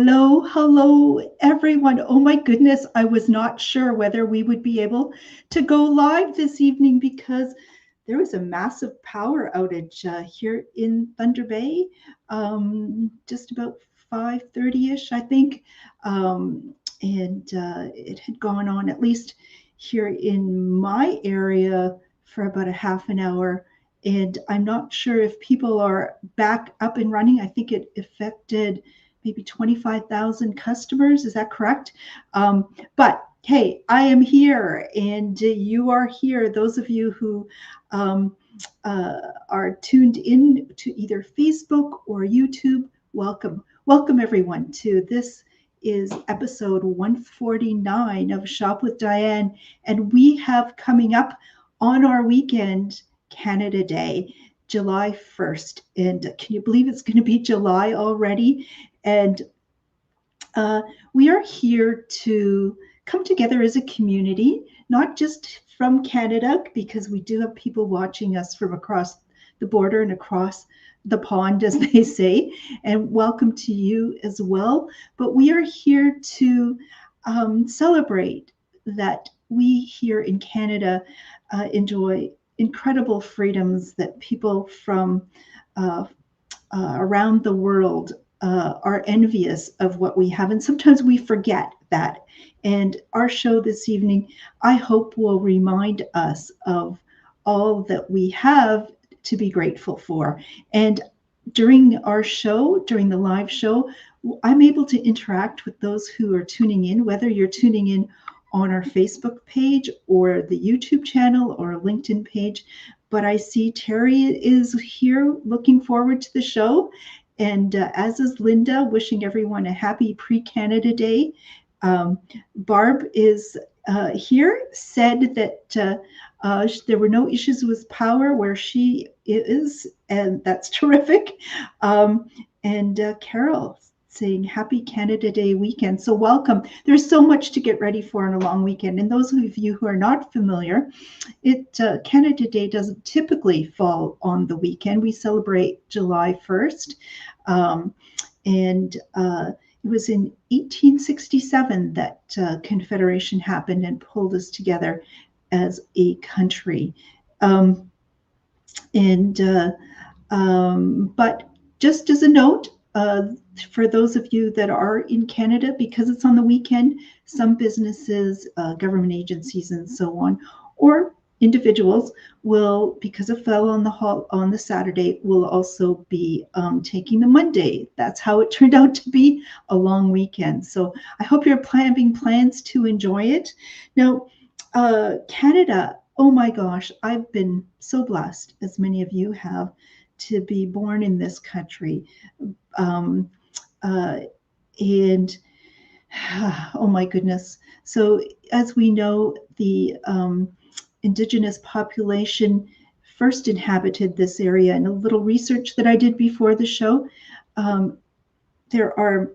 Hello, everyone. Oh my goodness, I was not sure whether we would be able to go live this evening because there was a massive power outage here in Thunder Bay, just about 5:30ish, I think. And it had gone on, at least here in my area, for about a half an hour. And I'm not sure if people are back up and running. I think it affected maybe 25,000 customers. Is that correct? But hey, I am here and you are here. Those of you who are tuned in to either Facebook or YouTube, welcome. Welcome everyone to this is episode 149 of Shop with Diane. And we have coming up on our weekend, Canada Day, July 1st. And can you believe it's going to be July already? And we are here to come together as a community, not just from Canada, because we do have people watching us from across the border and across the pond, as they say, and welcome to you as well. But we are here to celebrate that we here in Canada enjoy incredible freedoms that people from around the world are envious of what we have. And sometimes we forget that. And our show this evening, I hope, will remind us of all that we have to be grateful for. And during our show, during the live show, I'm able to interact with those who are tuning in, whether you're tuning in on our Facebook page or the YouTube channel or a LinkedIn page. But I see Terry is here looking forward to the show. And as is Linda, wishing everyone a happy pre-Canada Day. Barb is here, said that there were no issues with power where she is, and that's terrific. And Carol saying happy Canada Day weekend. So welcome. There's so much to get ready for on a long weekend. And those of you who are not familiar, Canada Day doesn't typically fall on the weekend. We celebrate July 1st. And it was in 1867 that Confederation happened and pulled us together as a country. But just as a note, for those of you that are in Canada, because it's on the weekend, some businesses, government agencies, and so on, or individuals will, because it fell on the Saturday, will also be taking the Monday. That's how it turned out to be a long weekend. So I hope you're having plans to enjoy it. Now, Canada, oh my gosh, I've been so blessed, as many of you have, to be born in this country. And oh my goodness. So as we know, the Indigenous population first inhabited this area. And a little research that I did before the show, there are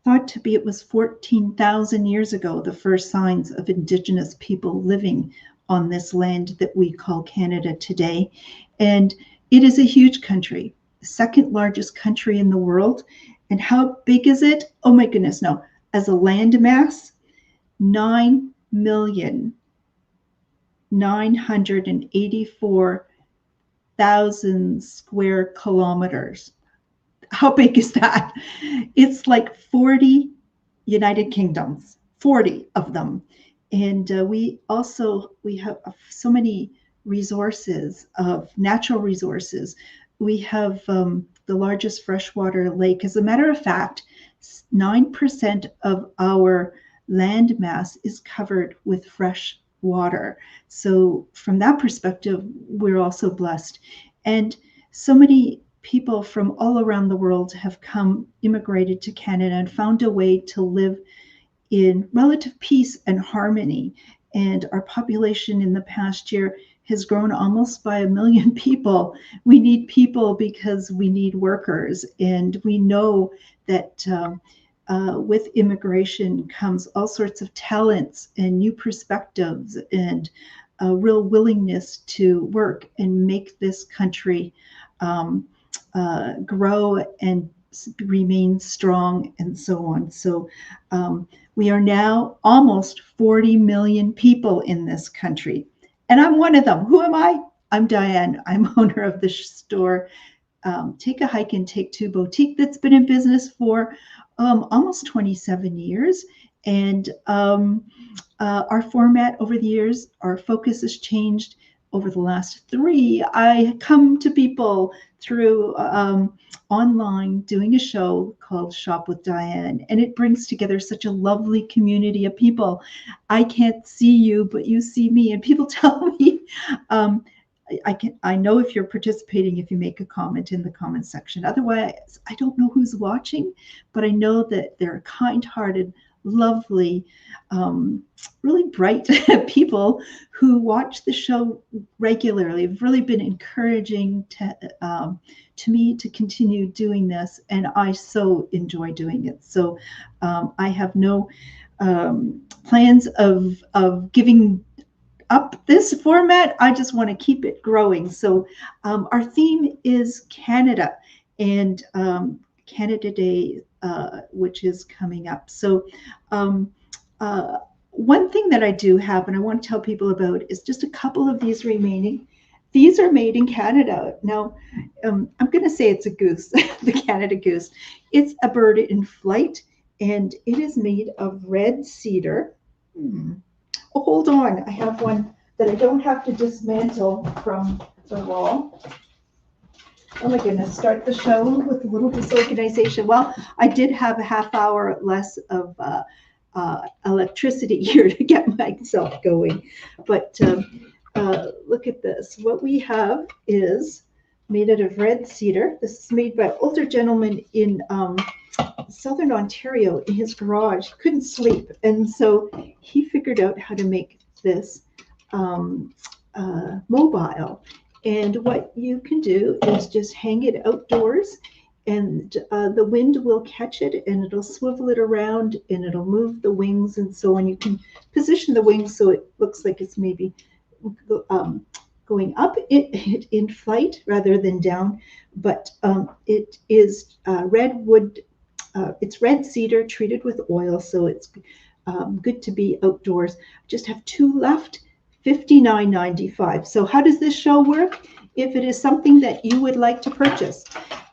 thought to be it was 14,000 years ago, the first signs of Indigenous people living on this land that we call Canada today. And it is a huge country, the second largest country in the world. And how big is it? Oh my goodness, no. As a land mass, 9,984,000 square kilometers. How big is that? It's like 40 United Kingdoms, 40 of them. And we have so many resources, of natural resources. We have the largest freshwater lake. As a matter of fact, 9% of our land mass is covered with fresh water. So from that perspective, we're also blessed. And so many people from all around the world have immigrated to Canada and found a way to live in relative peace and harmony. And our population in the past year has grown almost by 1 million people. We need people because we need workers. And we know that with immigration comes all sorts of talents and new perspectives and a real willingness to work and make this country grow and remain strong and so on. So we are now almost 40 million people in this country. And I'm one of them. Who am I? I'm Diane. I'm owner of the store Take a Hike and Take Two boutique that's been in business for almost 27 years. And our format over the years, our focus has changed over the last 3. I come to people through online doing a show called Shop with Diane, and it brings together such a lovely community of people. I can't see you, but you see me, and people tell me I know if you're participating if you make a comment in the comment section. Otherwise, I don't know who's watching, but I know that they're kind-hearted, lovely, really bright people who watch the show regularly. Have really been encouraging to me to continue doing this, and I so enjoy doing it. So I have no plans of giving up this format. I just want to keep it growing. So our theme is Canada and Canada Day, which is coming up. So one thing that I do have and I want to tell people about is just a couple of these remaining. These are made in Canada. Now, I'm going to say it's a goose, the Canada goose. It's a bird in flight, and it is made of red cedar. Oh, hold on. I have one that I don't have to dismantle from the wall. Oh my goodness, start the show with a little disorganization. Well, I did have a half hour less of electricity here to get myself going. But look at this. What we have is made out of red cedar. This is made by an older gentleman in Southern Ontario in his garage. He couldn't sleep, and so he figured out how to make this mobile. And what you can do is just hang it outdoors, and the wind will catch it, and it'll swivel it around, and it'll move the wings and so on. You can position the wings so it looks like it's maybe going up in flight rather than down, but it is red wood. It's red cedar treated with oil, so it's good to be outdoors. Just have 2 left, $59.95. So how does this show work? If it is something that you would like to purchase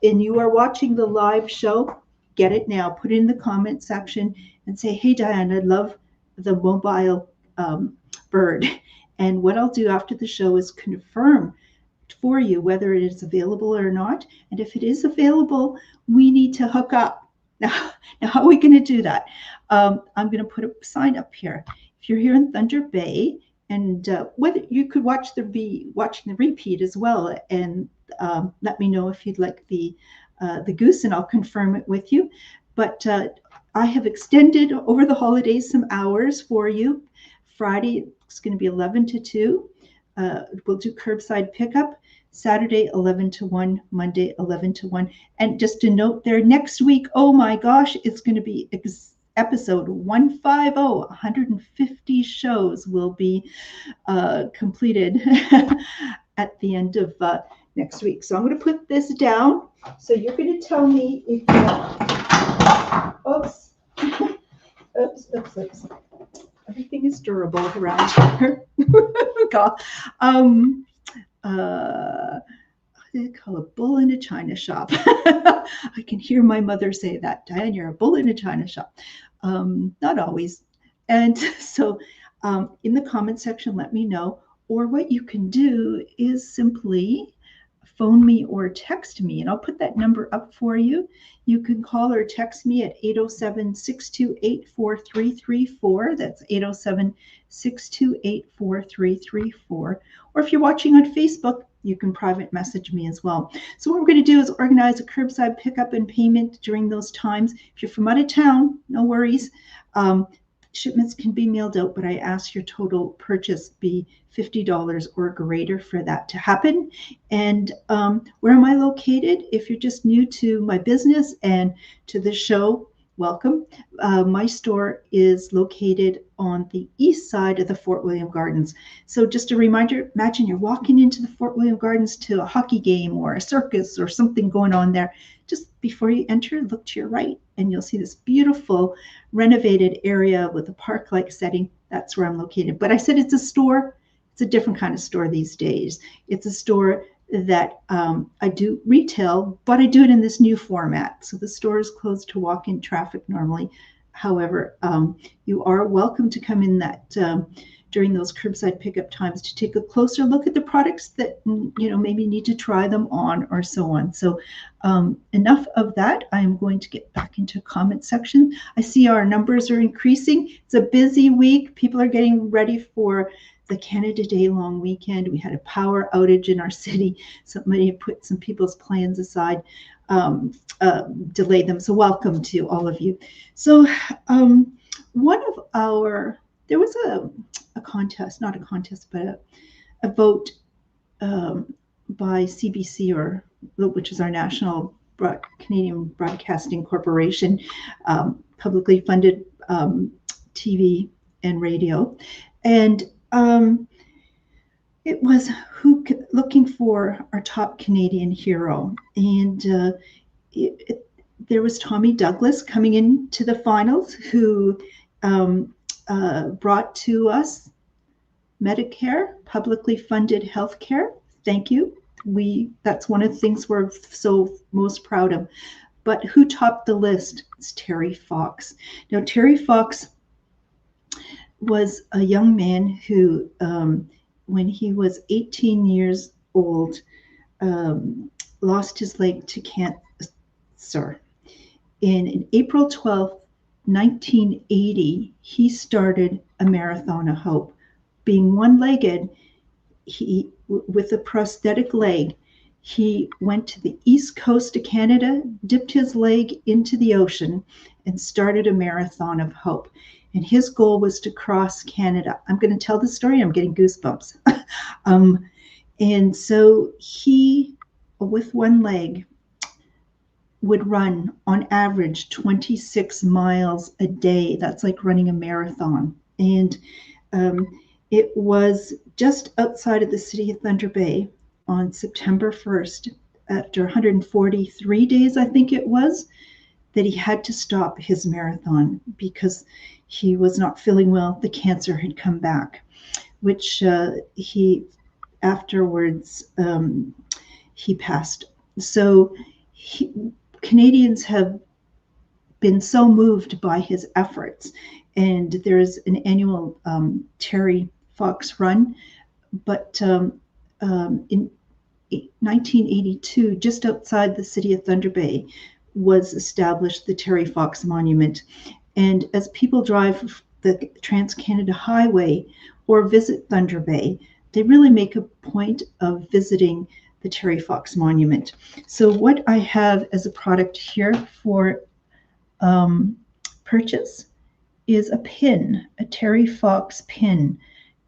and you are watching the live show, get it now. Put it in the comment section and say, hey, Diane, I love the mobile bird. And what I'll do after the show is confirm for you whether it is available or not. And if it is available, we need to hook up. Now how are we going to do that? I'm going to put a sign up here. If you're here in Thunder Bay, and whether you could watching the repeat as well, and let me know if you'd like the goose, and I'll confirm it with you. But I have extended over the holidays some hours for you. Friday it's going to be 11 to 2. We'll do curbside pickup. Saturday 11 to 1, Monday 11 to 1. And just to note there, next week, oh my gosh, it's going to be episode 150. 150 shows will be completed at the end of next week. So I'm going to put this down. So you're going to tell me if oops. Oops. Everything is durable around here. God. They call a bull in a china shop. I can hear my mother say that. Diane, you're a bull in a china shop. Not always. And so in the comment section, let me know. Or what you can do is simply phone me or text me, and I'll put that number up for you. You can call or text me at 807-628-4334. That's 807-628-4334. Or if you're watching on Facebook, you can private message me as well. So what we're going to do is organize a curbside pickup and payment during those times. If you're from out of town, no worries. Shipments can be mailed out, but I ask your total purchase be $50 or greater for that to happen. And where am I located? If you're just new to my business and to the show, welcome. My store is located on the east side of the Fort William Gardens. So just a reminder, imagine you're walking into the Fort William Gardens to a hockey game or a circus or something going on there. just before you enter, look to your right, and you'll see this beautiful renovated area with a park-like setting. That's where I'm located. But I said it's a store. It's a different kind of store these days. It's a store that I do retail, but I do it in this new format. So the store is closed to walk-in traffic normally. However, you are welcome to come in that during those curbside pickup times to take a closer look at the products that maybe need to try them on or so on. So enough of that. I am going to get back into comment section. I see our numbers are increasing. It's a busy week. People are getting ready for the Canada Day long weekend. We had a power outage in our city. Somebody had put some people's plans aside, delayed them. So welcome to all of you. So there was a contest, not a contest, but a vote by CBC, which is our national Canadian Broadcasting Corporation, publicly funded TV and radio. And it was looking for our top Canadian hero. And there was Tommy Douglas coming into the finals, who brought to us Medicare, publicly funded healthcare. Thank you. That's one of the things we're so most proud of. But who topped the list? It's Terry Fox. Now, Terry Fox was a young man who, when he was 18 years old, lost his leg to cancer. In April 12th, 1980, he started a Marathon of Hope. Being one-legged, with a prosthetic leg, he went to the east coast of Canada, dipped his leg into the ocean, and started a Marathon of Hope. And his goal was to cross Canada. I'm going to tell the story. I'm getting goosebumps. And so he, with one leg, would run on average 26 miles a day. That's like running a marathon. And it was just outside of the city of Thunder Bay on September 1st, after 143 days, I think it was, that he had to stop his marathon because he was not feeling well. The cancer had come back, which he afterwards he passed. So Canadians have been so moved by his efforts, and there's an annual Terry Fox run. But in 1982, just outside the city of Thunder Bay, was established the Terry Fox Monument. And as people drive the Trans-Canada Highway or visit Thunder Bay, they really make a point of visiting the Terry Fox Monument. So what I have as a product here for purchase is a pin, a Terry Fox pin.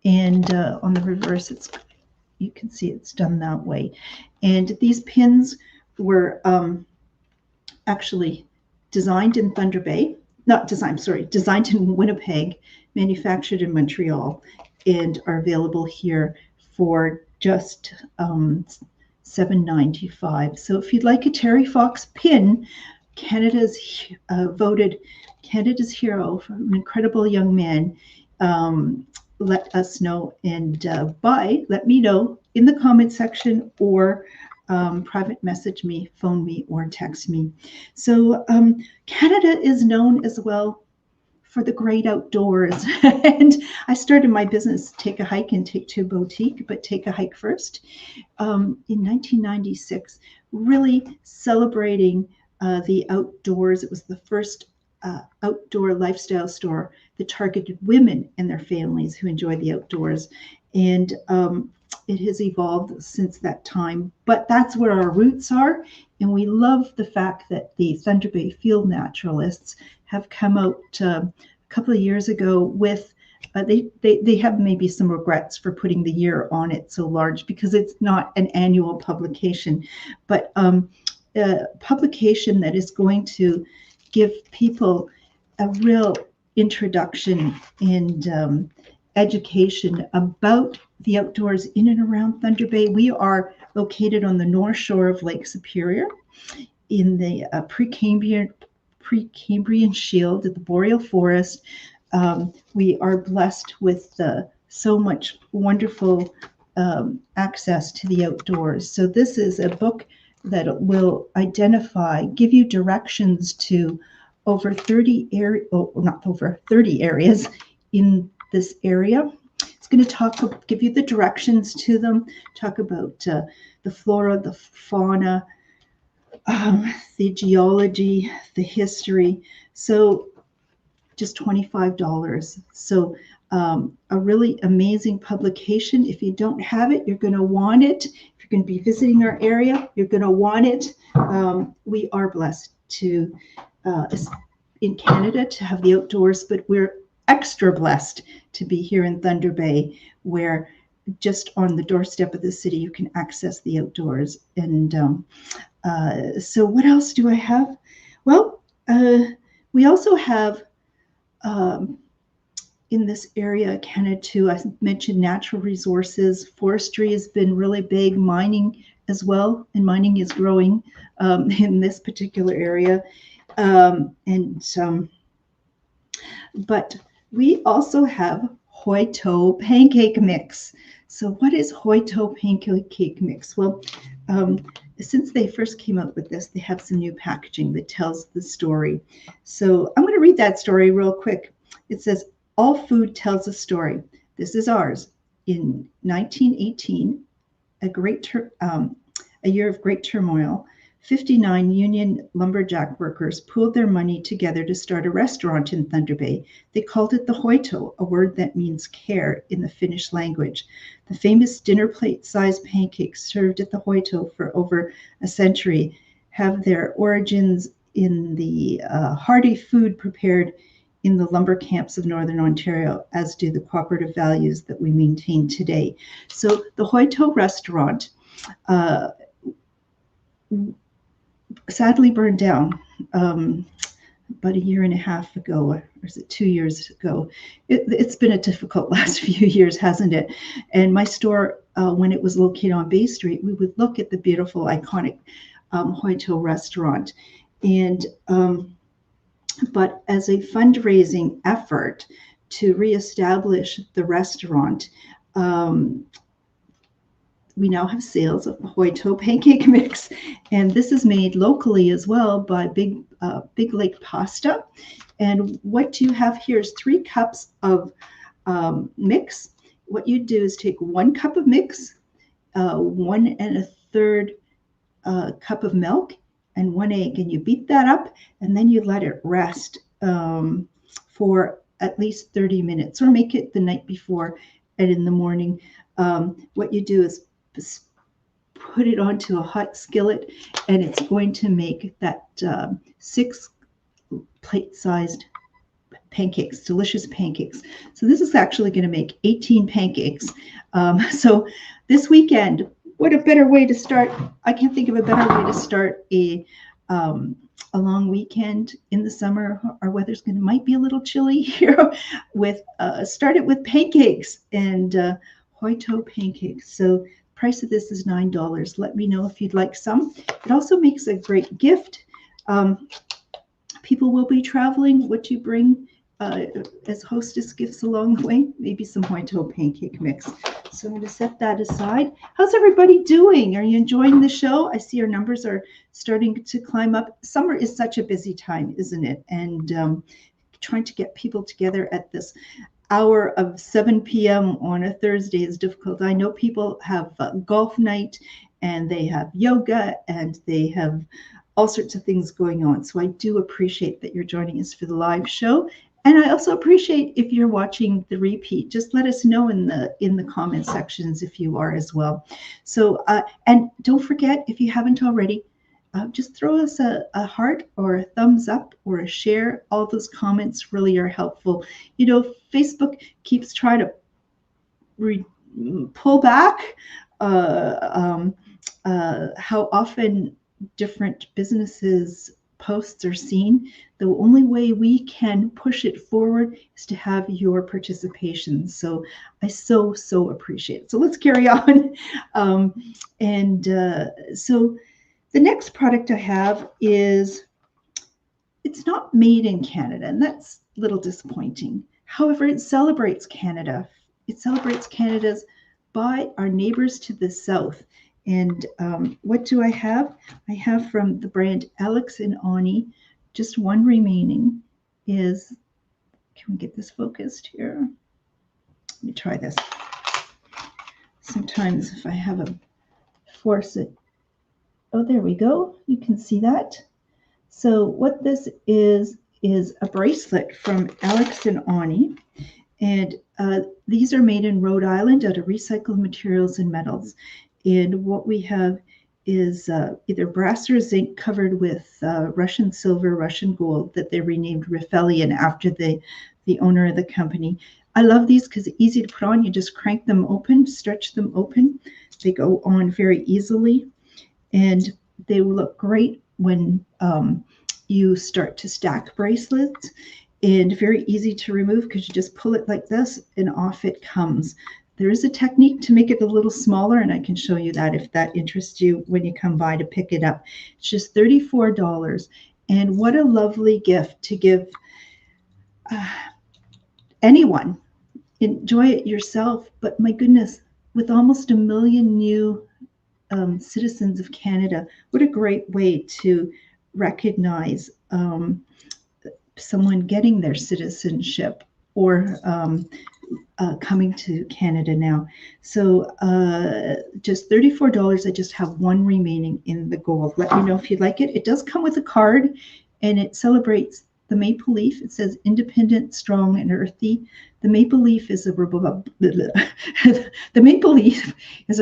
And on the reverse, you can see it's done that way. And these pins were actually designed in Thunder Bay, designed in Winnipeg, manufactured in Montreal, and are available here for just $7.95. So if you'd like a Terry Fox pin, Canada's voted Canada's hero, an incredible young man, let us know and let me know in the comment section, or private message me, phone me, or text me. So Canada is known as well for the great outdoors. And I started my business, Take a Hike and Take Two Boutique, but Take a Hike first, in 1996, really celebrating the outdoors. It was the first outdoor lifestyle store that targeted women and their families who enjoy the outdoors. And it has evolved since that time, but that's where our roots are. And we love the fact that the Thunder Bay Field Naturalists have come out a couple of years ago with, they have maybe some regrets for putting the year on it so large, because it's not an annual publication, but a publication that is going to give people a real introduction and education about the outdoors in and around Thunder Bay. We are located on the north shore of Lake Superior, in the Precambrian Shield, the boreal forest. We are blessed with so much wonderful access to the outdoors. So this is a book that will give you directions to over 30 not over 30 areas in this area. It's going to give you the directions to them, talk about the flora, the fauna, the geology, the history. So just $25. So a really amazing publication. If you don't have it, you're going to want it. If you're going to be visiting our area, you're going to want it. We are blessed to, in Canada, to have the outdoors, but we're extra blessed to be here in Thunder Bay, where just on the doorstep of the city, you can access the outdoors. And so what else do I have? Well, we also have in this area, Canada too, I mentioned natural resources. Forestry has been really big, mining as well, and mining is growing in this particular area. But we also have Hoito pancake mix. So what is Hoito pancake mix? Well, since they first came out with this, they have some new packaging that tells the story. So I'm going to read that story real quick. It says, all food tells a story. This is ours. In 1918, a year of great turmoil, 59 union lumberjack workers pooled their money together to start a restaurant in Thunder Bay. They called it the Hoito, a word that means care in the Finnish language. The famous dinner plate-sized pancakes served at the Hoito for over a century have their origins in the hearty food prepared in the lumber camps of Northern Ontario, as do the cooperative values that we maintain today. So the Hoito restaurant sadly burned down about a year and a half ago, or is it 2 years ago? It's been a difficult last few years, hasn't it? And my store, when it was located on Bay Street, we would look at the beautiful, iconic Hoito restaurant. And but as a fundraising effort to reestablish the restaurant, we now have sales of the Hoito pancake mix, and this is made locally as well by Big Lake Pasta. And what you have here is 3 cups of mix. What you do is take 1 cup of mix, 1 1/3 cup of milk, and 1 egg, and you beat that up, and then you let it rest for at least 30 minutes, or make it the night before, and in the morning, what you do is put it onto a hot skillet, and it's going to make that 6 plate-sized pancakes, delicious pancakes. So this is actually going to make 18 pancakes. So this weekend, what a better way to start. I can't think of a better way to start a long weekend in the summer. Our weather's might be a little chilly here. Start it with pancakes and Hoito pancakes. So price of this is $9. Let me know if you'd like some. It also makes a great gift. People will be traveling. What you bring as hostess gifts along the way, maybe some Hoito pancake mix. So I'm going to set that aside. How's everybody doing? Are you enjoying the show? I see our numbers are starting to climb up. Summer is such a busy time, isn't it? And trying to get people together at this hour of 7 p.m. on a Thursday is difficult. I know people have golf night, and they have yoga, and they have all sorts of things going on. So I do appreciate that you're joining us for the live show. And I also appreciate if you're watching the repeat. Just let us know in the comment sections if you are as well. So and don't forget, if you haven't already, just throw us a heart or a thumbs up or a share. All those comments really are helpful. You know, Facebook keeps trying to pull back how often different businesses posts are seen. The only way we can push it forward is to have your participation. So I so appreciate it. So let's carry on. So The next product I have is, it's not made in Canada, and that's a little disappointing. However, it celebrates Canada. It celebrates Canada's by our neighbors to the south. And what do I have? I have from the brand Alex and Ani, just one remaining is, can we get this focused here? Let me try this. Sometimes if I have a force it, oh, there we go. You can see that. So what this is a bracelet from Alex and Ani. And these are made in Rhode Island out of recycled materials and metals. And what we have is either brass or zinc covered with Russian silver, Russian gold that they renamed Rifelian after the owner of the company. I love these because they're easy to put on. You just crank them open, stretch them open. They go on very easily. And they will look great when you start to stack bracelets, and very easy to remove because you just pull it like this and off it comes. There is a technique to make it a little smaller, and I can show you that if that interests you when you come by to pick it up. It's just $34. And what a lovely gift to give anyone. Enjoy it yourself, but my goodness, with almost 1 million new citizens of Canada, what a great way to recognize someone getting their citizenship or coming to Canada now. So just $34. I just have one remaining in the gold. Let me know if you'd like it. It does come with a card, and it celebrates the maple leaf. It says independent, strong, and earthy. The maple leaf is a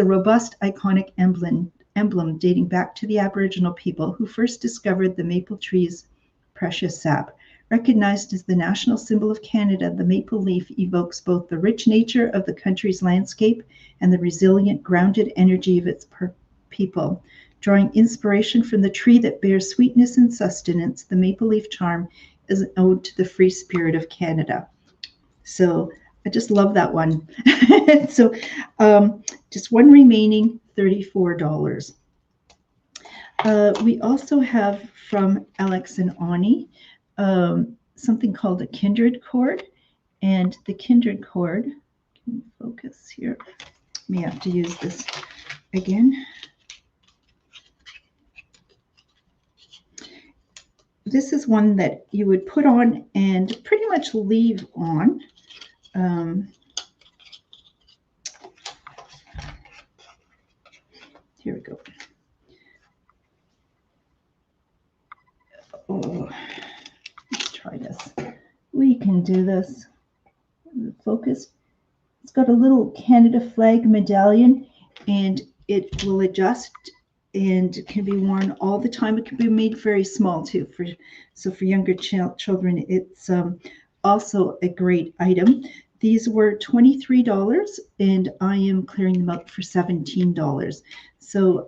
robust, iconic emblem dating back to the Aboriginal people who first discovered the maple tree's precious sap. Recognized as the national symbol of Canada, the maple leaf evokes both the rich nature of the country's landscape and the resilient, grounded energy of its people. Drawing inspiration from the tree that bears sweetness and sustenance, the maple leaf charm is an ode to the free spirit of Canada. So I just love that one. So just one remaining, $34. We also have from Alex and Ani something called a kindred cord. And the kindred cord, can you focus here? May have to use this again. This is one that you would put on and pretty much leave on. Here we go. Oh, let's try this. We can do this. Focus. It's got a little Canada flag medallion, and it will adjust and can be worn all the time. It can be made very small too. So for younger children, it's also a great item. These were $23, and I am clearing them out for $17. So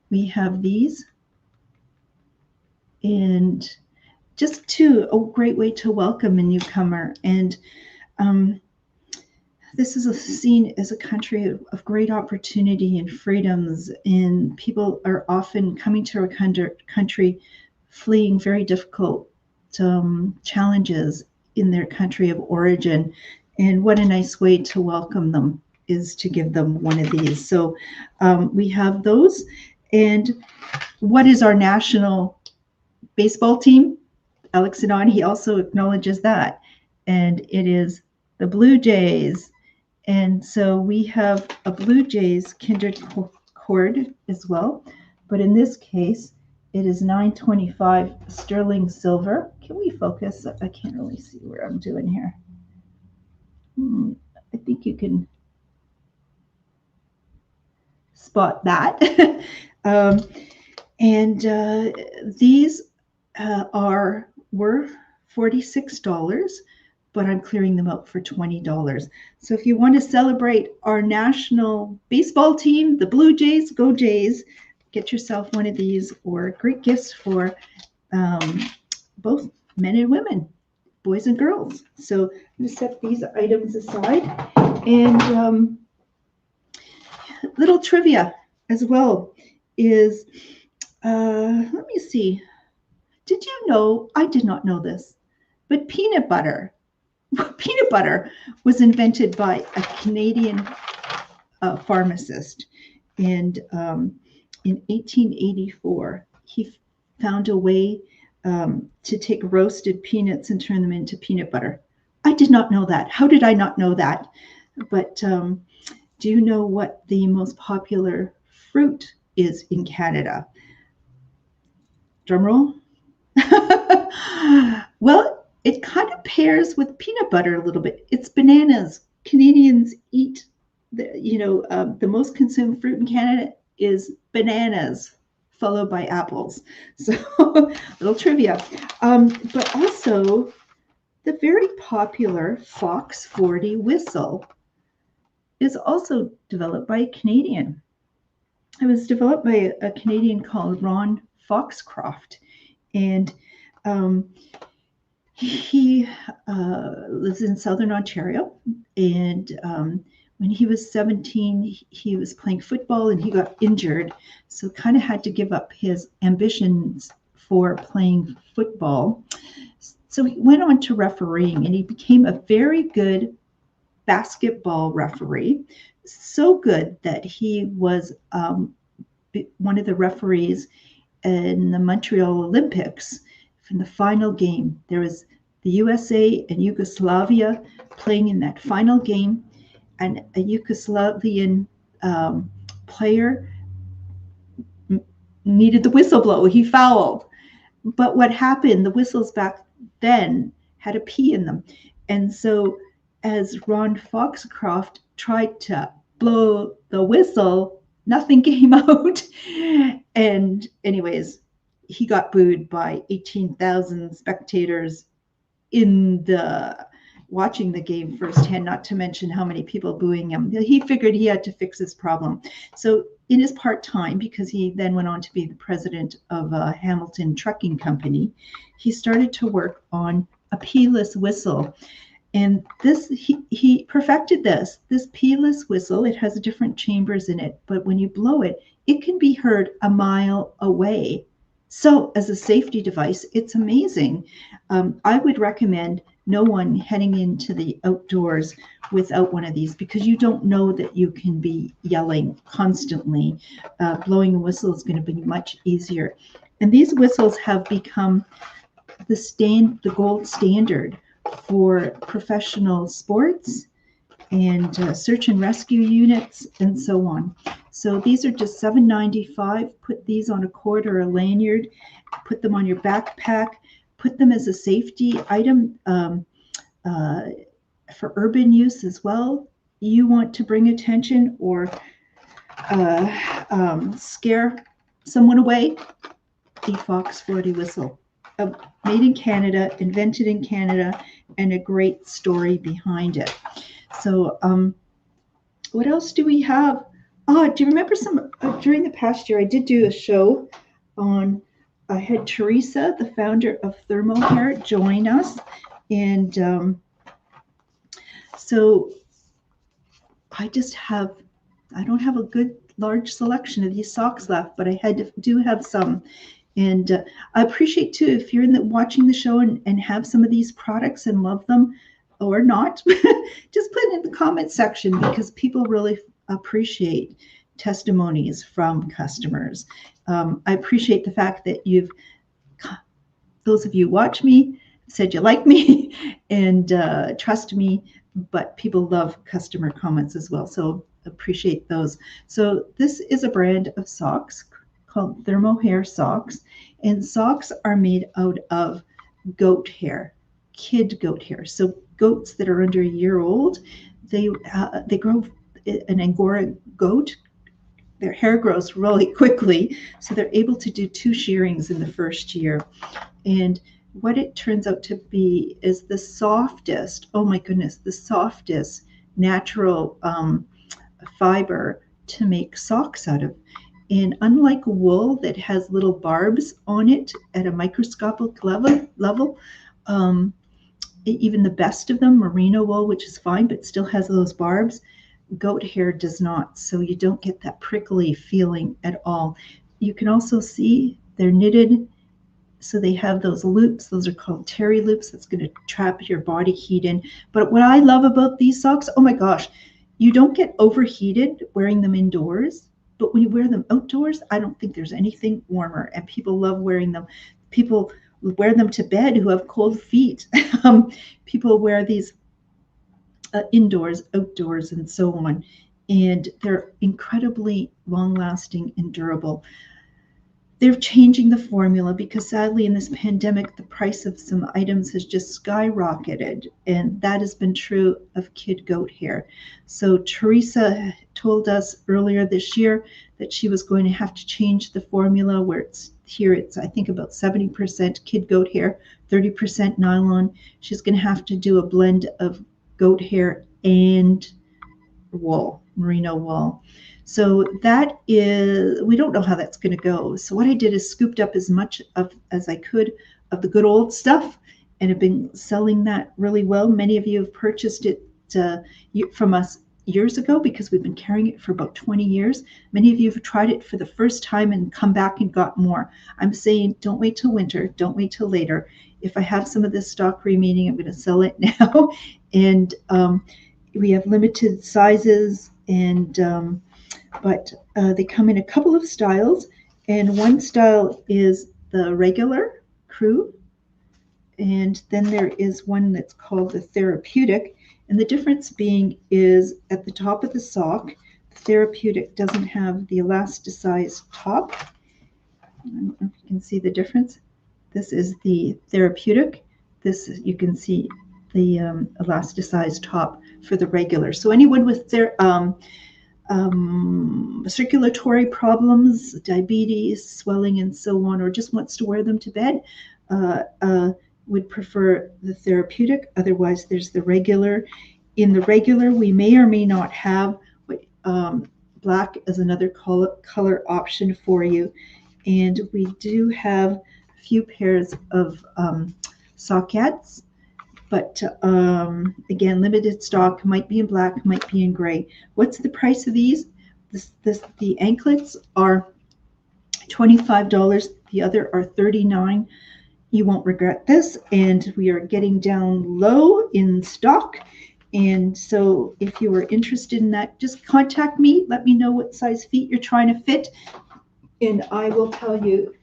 we have these, and just a great way to welcome a newcomer. And this is seen as a country of great opportunity and freedoms, and people are often coming to our country fleeing very difficult challenges in their country of origin. And what a nice way to welcome them is to give them one of these. So we have those. And what is our national baseball team? Alex and Ani, he also acknowledges that. And it is the Blue Jays. And so we have a Blue Jays kindred cord as well. But in this case, it is $9.25 sterling silver. Can we focus? I can't really see where I'm doing here. I think you can spot that. These were $46, but I'm clearing them out for $20. So if you want to celebrate our national baseball team, the Blue Jays, go Jays, get yourself one of these, or great gifts for both men and women, boys and girls. So I'm going to set these items aside. And little trivia as well is Let me see. Did you know? I did not know this, but peanut butter. Peanut butter was invented by a Canadian pharmacist, and in 1884, he found a way to take roasted peanuts and turn them into peanut butter. I did not know that. How did I not know that? But do you know what the most popular fruit is in Canada? Drum roll. Well, it kind of pairs with peanut butter a little bit. It's bananas. Canadians eat the most consumed fruit in Canada is bananas, followed by apples. So, little trivia. But also, the very popular Fox 40 whistle is also developed by a Canadian. It was developed by a Canadian called Ron Foxcroft, and he lives in Southern Ontario, and when he was 17, he was playing football and he got injured, so kind of had to give up his ambitions for playing football. So he went on to refereeing, and he became a very good basketball referee, so good that he was one of the referees in the Montreal Olympics. In the final game, there was the USA and Yugoslavia playing in that final game, and a Yugoslavian player needed the whistle blow. He fouled. But what happened, the whistles back then had a P in them. And so as Ron Foxcroft tried to blow the whistle, nothing came out. And anyways, he got booed by 18,000 spectators in the watching the game firsthand, not to mention how many people booing him. He figured he had to fix his problem. So in his part-time, because he then went on to be the president of Hamilton Trucking Company, he started to work on a P-less whistle. And this he perfected this P-less whistle. It has different chambers in it, but when you blow it, it can be heard a mile away. So as a safety device, it's amazing. I would recommend no one heading into the outdoors without one of these, because you don't know that you can be yelling constantly. Blowing a whistle is going to be much easier. And these whistles have become the gold standard for professional sports and search and rescue units and so on. So these are just $7.95. Put these on a cord or a lanyard, put them on your backpack, put them as a safety item for urban use as well. You want to bring attention or scare someone away, the Fox 40 whistle. Made in Canada, invented in Canada, and a great story behind it. So what else do we have? Oh, do you remember during the past year, I did do a show on, I had Teresa, the founder of Thermo Hair, join us. And so I don't have a good large selection of these socks left, but I do have some. And I appreciate too, if you're watching the show and have some of these products and love them or not, just put it in the comment section, because people really appreciate testimonies from customers. I appreciate the fact that those of you who watch me said you like me and trust me, but people love customer comments as well. So appreciate those. So this is a brand of socks called Thermo Hair socks, and socks are made out of goat hair, kid goat hair. So goats that are under a year old, they grow, an Angora goat, their hair grows really quickly, so they're able to do 2 shearings in the first year. And what it turns out to be is the softest, oh my goodness, the softest natural fiber to make socks out of. And unlike wool that has little barbs on it at a microscopic level, even the best of them, merino wool, which is fine, but still has those barbs, goat hair does not. So you don't get that prickly feeling at all. you can also see they're knitted. So they have those loops. Those are called terry loops. That's going to trap your body heat in. But what I love about these socks, oh my gosh, you don't get overheated wearing them indoors. But when you wear them outdoors, I don't think there's anything warmer. And people love wearing them. People wear them to bed who have cold feet. People wear these indoors, outdoors, and so on. And they're incredibly long-lasting and durable. They're changing the formula because sadly in this pandemic, the price of some items has just skyrocketed. And that has been true of kid goat hair. So Teresa told us earlier this year that she was going to have to change the formula where it's I think about 70% kid goat hair, 30% nylon. She's going to have to do a blend of goat hair and wool, merino wool. So that is, we don't know how that's going to go. So what I did is scooped up as much as I could of the good old stuff and have been selling that really well. Many of you have purchased it from us years ago because we've been carrying it for about 20 years. Many of you have tried it for the first time and come back and got more. I'm saying don't wait till winter, don't wait till later. If I have some of this stock remaining, I'm going to sell it now. And we have limited sizes, and but they come in a couple of styles, and one style is the regular crew, and then there is one that's called the therapeutic. And the difference being is at the top of the sock, the therapeutic doesn't have the elasticized top. I don't know if you can see the difference. This is the therapeutic. This, you can see the elasticized top for the regular. So anyone with their circulatory problems, diabetes, swelling, and so on, or just wants to wear them to bed, would prefer the therapeutic. Otherwise, there's the regular. In the regular, we may or may not have black as another color option for you. And we do have a few pairs of sockettes. But again, limited stock, might be in black, might be in gray. What's the price of these? The anklets are $25. The other are $39. You won't regret this. And we are getting down low in stock. And so if you are interested in that, just contact me. Let me know what size feet you're trying to fit. And I will tell you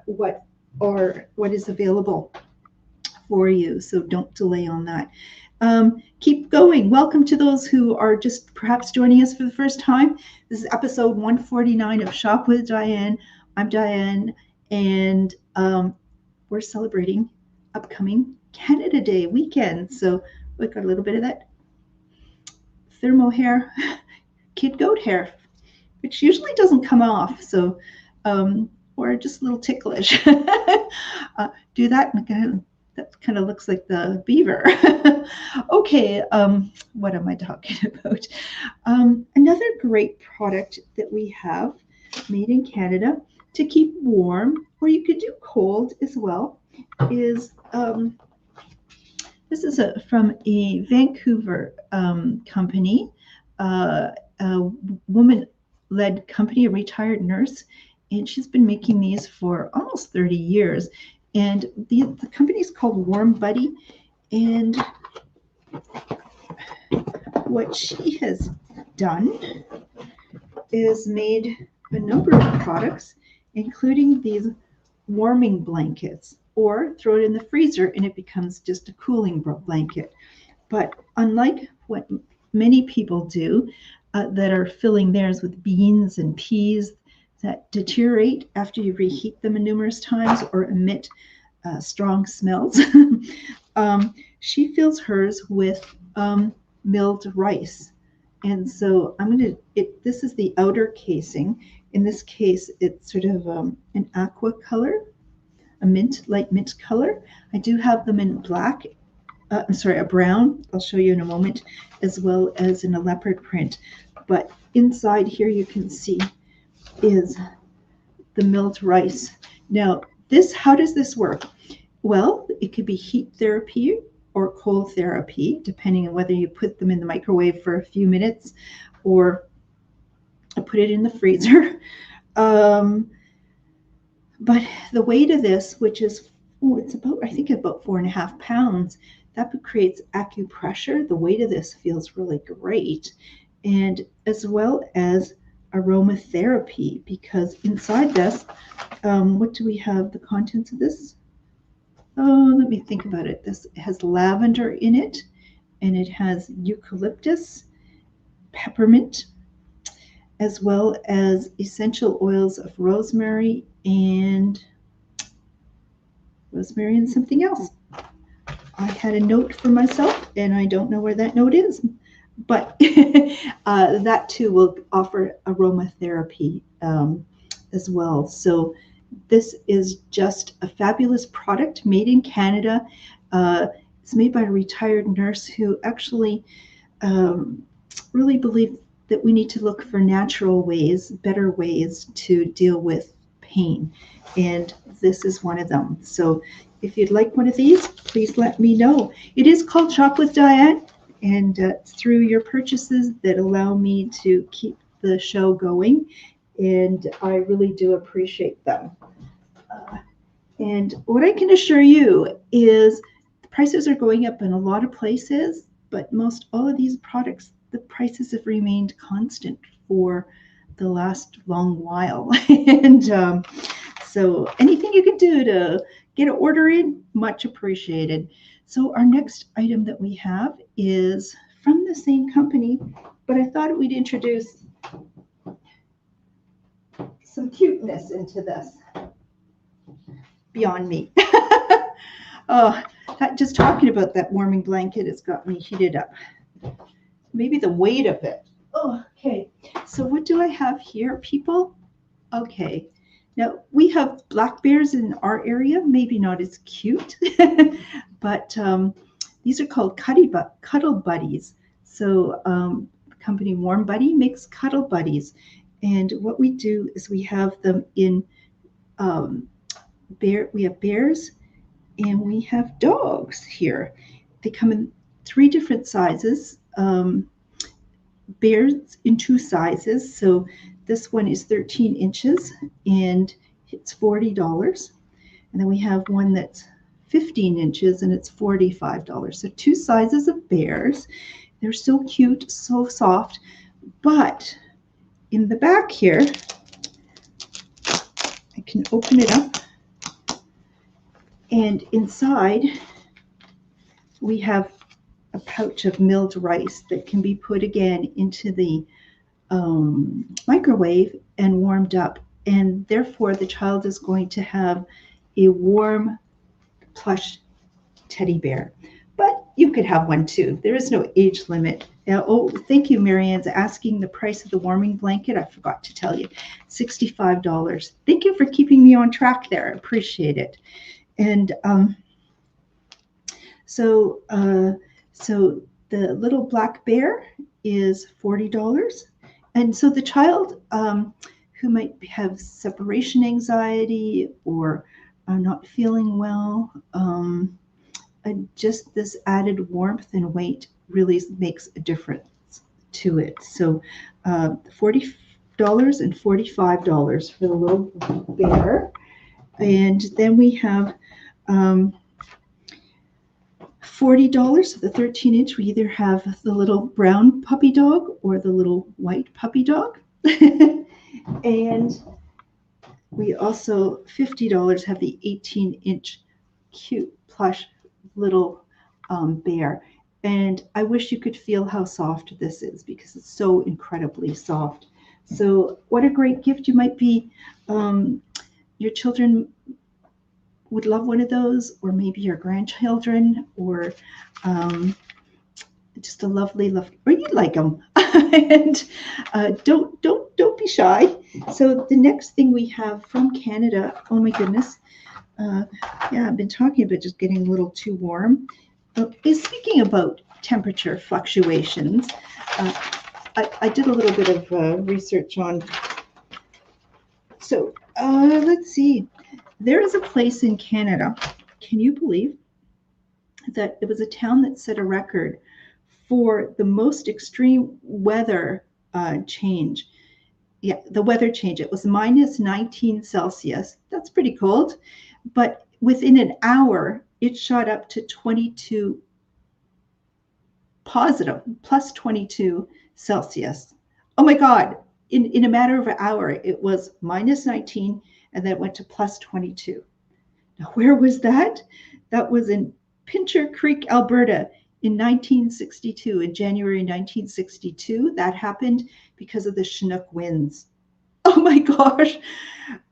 what is available for you. So don't delay on that. Keep going. Welcome to those who are just perhaps joining us for the first time. This is episode 149 of Shop with Diane. I'm Diane, and we're celebrating upcoming Canada Day weekend. So we got a little bit of that thermo hair, kid goat hair, which usually doesn't come off. So, or just a little ticklish. Do that and again. That kind of looks like the beaver. Okay, what am I talking about? Another great product that we have made in Canada to keep warm, or you could do cold as well, is this is from a Vancouver company, a woman-led company, a retired nurse, and she's been making these for almost 30 years. And the company is called Warm Buddy. And what she has done is made a number of products, including these warming blankets, or throw it in the freezer and it becomes just a cooling blanket. But unlike what many people do that are filling theirs with beans and peas that deteriorate after you reheat them numerous times or emit strong smells. She fills hers with milled rice. And so this is the outer casing. In this case, it's sort of an aqua color, light mint color. I do have them in black, a brown, I'll show you in a moment, as well as in a leopard print. But inside here you can see is the milled rice. Now, how does this work? Well, it could be heat therapy or cold therapy, depending on whether you put them in the microwave for a few minutes or put it in the freezer. But the weight of this, which is, it's about, I think about 4.5 pounds, that creates acupressure. The weight of this feels really great. And as well as aromatherapy, because inside this, what do we have? The contents of this? Oh, let me think about it. This has lavender in it, and it has eucalyptus, peppermint, as well as essential oils of rosemary and something else. I had a note for myself, and I don't know where that note is, but that too will offer aromatherapy as well. So this is just a fabulous product made in Canada. It's made by a retired nurse who actually really believed that we need to look for natural ways, better ways to deal with pain. And this is one of them. So if you'd like one of these, please let me know. It is called Shop with Diane, and it's through your purchases that allow me to keep the show going. And I really do appreciate them. And what I can assure you is the prices are going up in a lot of places, but most all of these products, the prices have remained constant for the last long while. And so anything you can do to get an order in, much appreciated. So our next item that we have is from the same company, but I thought we'd introduce some cuteness into this. Beyond me. Oh, just talking about that warming blanket has got me heated up. Maybe the weight of it. Oh, okay. So what do I have here, people? Okay. Now, we have black bears in our area, maybe not as cute, but these are called cuddle buddies. So the company Warm Buddy makes cuddle buddies. And what we do is we have them in we have bears and we have dogs here. They come in 3 different sizes. Bears in 2 sizes. So this one is 13 inches and it's $40. And then we have one that's 15 inches and it's $45. So 2 sizes of bears. They're so cute, so soft. But in the back here, I can open it up. And inside, we have a pouch of milled rice that can be put again into the microwave and warmed up. And therefore, the child is going to have a warm, plush teddy bear. But you could have one too. There is no age limit. Oh, thank you, Marianne's asking the price of the warming blanket. I forgot to tell you, $65. Thank you for keeping me on track there. I appreciate it. And so the little black bear is $40. And so the child who might have separation anxiety or not feeling well, just this added warmth and weight really makes a difference to it. So $40 and $45 for the little bear. And then we have $40 for the 13-inch. We either have the little brown puppy dog or the little white puppy dog. And we also, $50, have the 18-inch cute plush little bear. And I wish you could feel how soft this is because it's so incredibly soft. So what a great gift. You might be, your children would love one of those, or maybe your grandchildren, or just a lovely, or you'd like them. And don't be shy. So the next thing we have from Canada, oh my goodness, yeah, I've been talking about just getting a little too warm. Is speaking about temperature fluctuations. I did a little bit of research on. So let's see. There is a place in Canada, can you believe that it was a town that set a record for the most extreme weather change? yeah, the weather change. It was minus 19 Celsius. That's pretty cold. But within an hour, it shot up to 22 positive, plus 22 Celsius. Oh my God. In a matter of an hour, it was minus 19 and then it went to plus 22. Now, where was that? That was in Pincher Creek, Alberta in 1962, in January 1962. That happened because of the Chinook winds. Oh my gosh.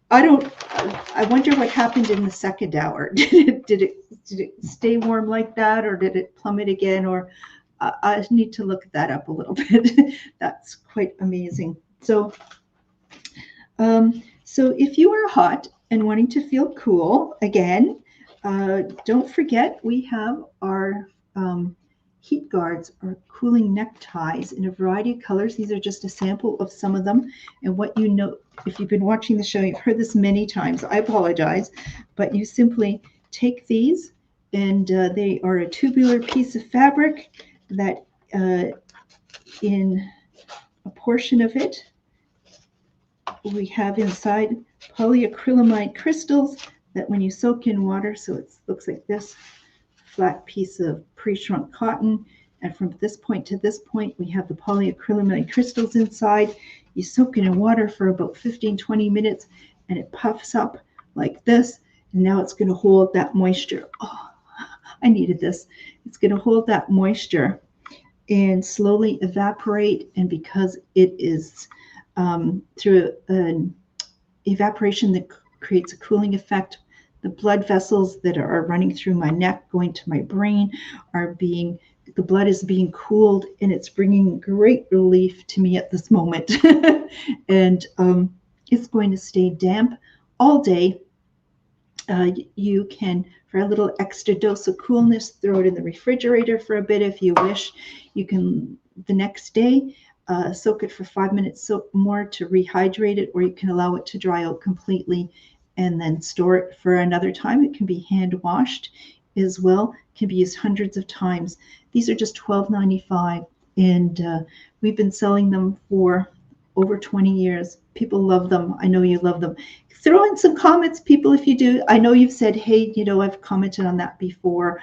I wonder what happened in the second hour. Did it stay warm like that, or did it plummet again? Or I need to look that up a little bit. That's quite amazing. So if you are hot and wanting to feel cool again, don't forget we have our heat guards or cooling neckties in a variety of colors. These are just a sample of some of them. And what you know, if you've been watching the show, you've heard this many times. I apologize, but you simply take these, and they are a tubular piece of fabric that in a portion of it, we have inside polyacrylamide crystals that when you soak in water, so it looks like this flat piece of pre-shrunk cotton, and from this point to this point we have the polyacrylamide crystals inside. You soak it in water for about 15-20 minutes and it puffs up like this, and now it's going to hold that moisture. Oh, I needed this. It's going to hold that moisture and slowly evaporate, and because it is through an evaporation that creates a cooling effect, the blood vessels that are running through my neck going to my brain the blood is being cooled, and it's bringing great relief to me at this moment. And it's going to stay damp all day. You can, for a little extra dose of coolness, throw it in the refrigerator for a bit if you wish. You can, the next day, soak it for 5 minutes more to rehydrate it, or you can allow it to dry out completely and then store it for another time. It can be hand washed as well. It can be used hundreds of times. These are just $12.95, and we've been selling them for over 20 years. People love them. I know you love them. Throw in some comments, people, if you do. I know you've said, hey, I've commented on that before,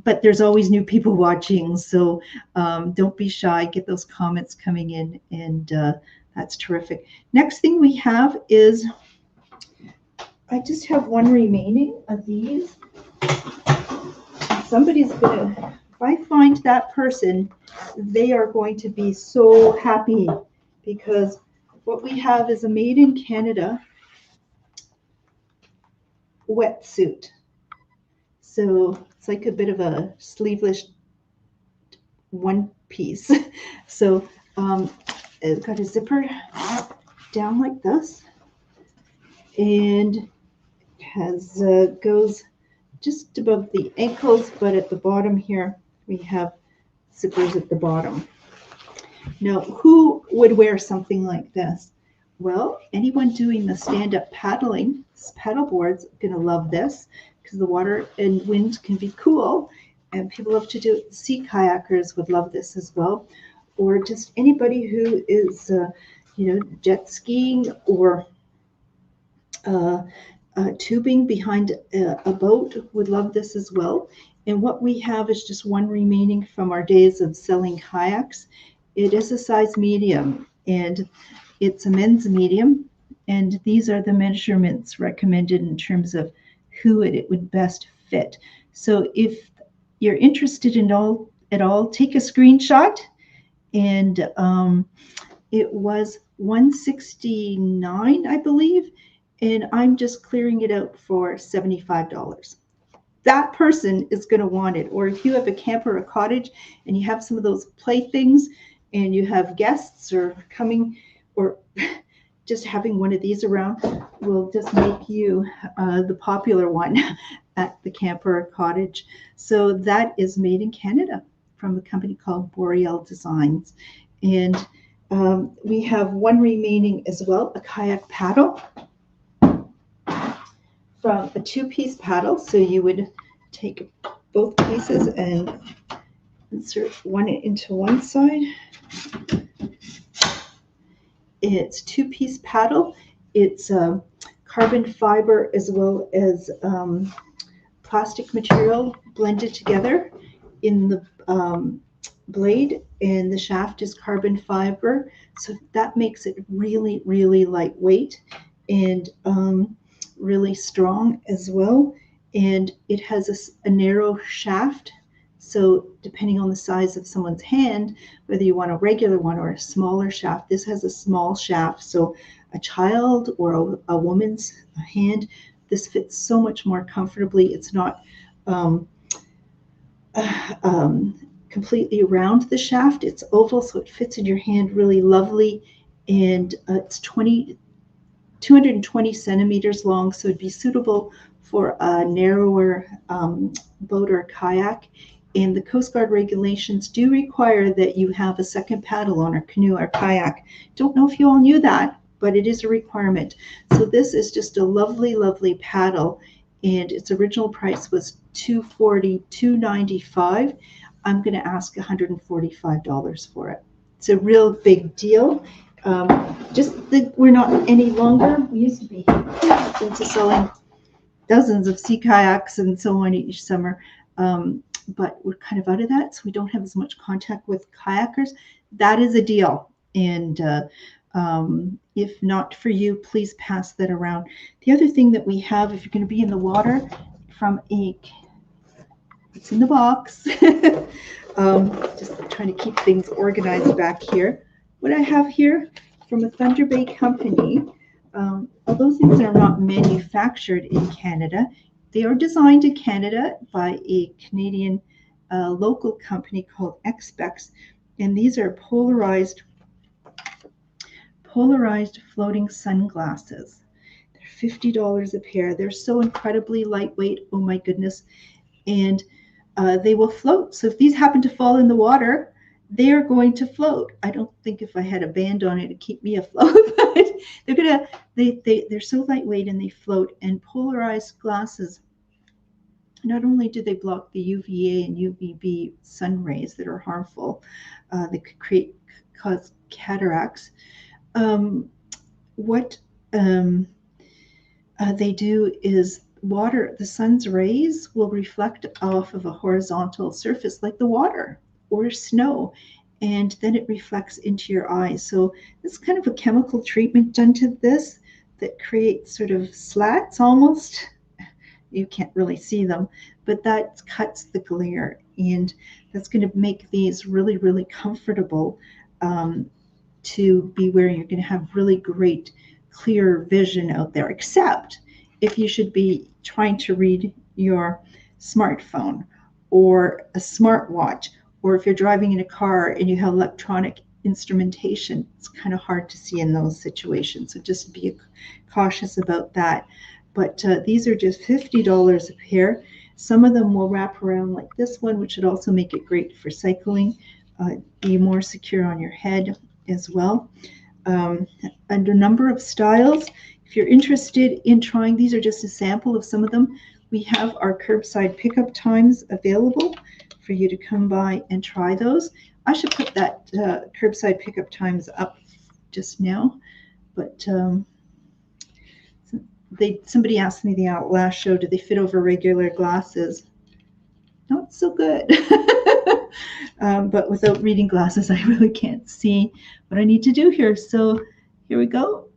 but there's always new people watching, so don't be shy. Get those comments coming in, and that's terrific. Next thing we have is, I just have one remaining of these. Somebody's gonna, if I find that person, they are going to be so happy, because what we have is a made in Canada wetsuit. So it's like a bit of a sleeveless one piece. So it's got a zipper down like this, and has goes just above the ankles, but at the bottom here we have zippers at the bottom. Now, who would wear something like this? Well, anyone doing the stand-up paddling, paddle boards, going to love this, because the water and wind can be cool, and people love to do it. Sea kayakers would love this as well, or just anybody who is, jet skiing or tubing behind a boat would love this as well. And what we have is just one remaining from our days of selling kayaks. It is a size medium, and it's a men's medium, and these are the measurements recommended in terms of who it would best fit. So if you're interested in at all, take a screenshot, and it was $169, I believe, and I'm just clearing it out for $75. That person is going to want it. Or if you have a camper or a cottage and you have some of those playthings and you have guests or coming, or just having one of these around will just make you the popular one at the camper or cottage. So that is made in Canada from a company called Boreal Designs. And we have one remaining as well, a kayak paddle, from a two-piece paddle. So you would take both pieces and insert one into one side It's two-piece paddle. It's carbon fiber as well as plastic material blended together in the blade, and the shaft is carbon fiber. So that makes it really, really lightweight and really strong as well. And it has a narrow shaft. So depending on the size of someone's hand, whether you want a regular one or a smaller shaft, this has a small shaft. So a child or a woman's hand, this fits so much more comfortably. It's not um, completely around the shaft. It's oval, so it fits in your hand really lovely. And it's 220 centimeters long, so it'd be suitable for a narrower boat or kayak. And the Coast Guard regulations do require that you have a second paddle on a canoe or kayak. Don't know if you all knew that, but it is a requirement. So this is just a lovely, lovely paddle, and its original price was $240, $295. I'm going to ask $145 for it. It's a real big deal. Just that we're not any longer. We used to be into selling dozens of sea kayaks and so on each summer, but we're kind of out of that, so we don't have as much contact with kayakers. That is a deal, and if not for you, please pass that around. The other thing that we have, if you're going to be in the water, it's in the box. Just trying to keep things organized back here. What I have here from a Thunder Bay company, although things are not manufactured in Canada, they are designed in Canada by a Canadian local company called Expex, and these are polarized floating sunglasses. They're $50 a pair. They're so incredibly lightweight. Oh my goodness. And they will float. So if these happen to fall in the water, they are going to float. I don't think if I had a band on it to keep me afloat, but they're so lightweight and they float. And polarized glasses, not only do they block the UVA and UVB sun rays that are harmful, that could cause cataracts. What they do is the sun's rays will reflect off of a horizontal surface like the water or snow, and then it reflects into your eyes. So it's kind of a chemical treatment done to this that creates sort of slats almost. You can't really see them, but that cuts the glare, and that's going to make these really, really comfortable to be wearing. You're going to have really great clear vision out there, except if you should be trying to read your smartphone or a smartwatch, or if you're driving in a car and you have electronic instrumentation, it's kind of hard to see in those situations. So just be cautious about that. But these are just $50 a pair. Some of them will wrap around like this one, which would also make it great for cycling, be more secure on your head as well. And a number of styles. If you're interested in trying, these are just a sample of some of them. We have our curbside pickup times available for you to come by and try those. I should put that curbside pickup times up just now, but somebody asked me the last show, do they fit over regular glasses? Not so good. But without reading glasses, I really can't see what I need to do here. So here we go.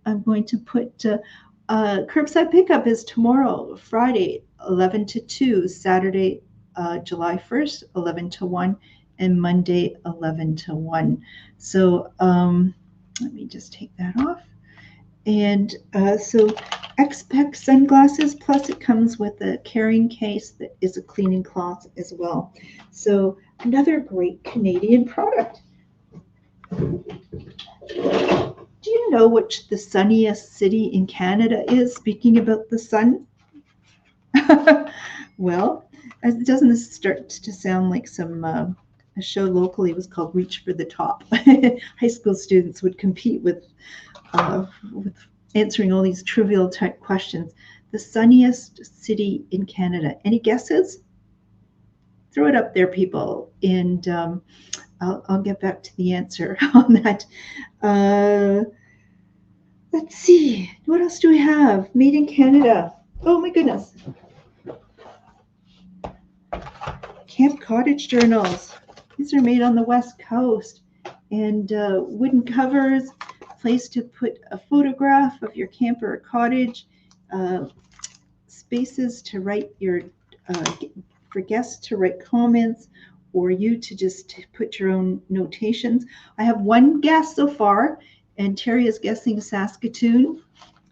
I'm going to put curbside pickup is tomorrow, Friday, 11 to 2, Saturday, July 1st, 11 to 1, and Monday, 11 to 1. So let me just take that off. And so X-Pec sunglasses, plus it comes with a carrying case that is a cleaning cloth as well. So another great Canadian product. Do you know which the sunniest city in Canada is? Speaking about the sun. Well, doesn't this start to sound like a show locally was called Reach for the Top? High school students would compete with answering all these trivial type questions. The sunniest city in Canada. Any guesses? Throw it up there, people. And I'll get back to the answer on that. Let's see, what else do we have? Made in Canada. Oh my goodness. Camp Cottage journals. These are made on the West Coast. And wooden covers, place to put a photograph of your camper or cottage, spaces to write your, for guests to write comments, or you to just put your own notations. I have one guest so far, and Terry is guessing Saskatoon,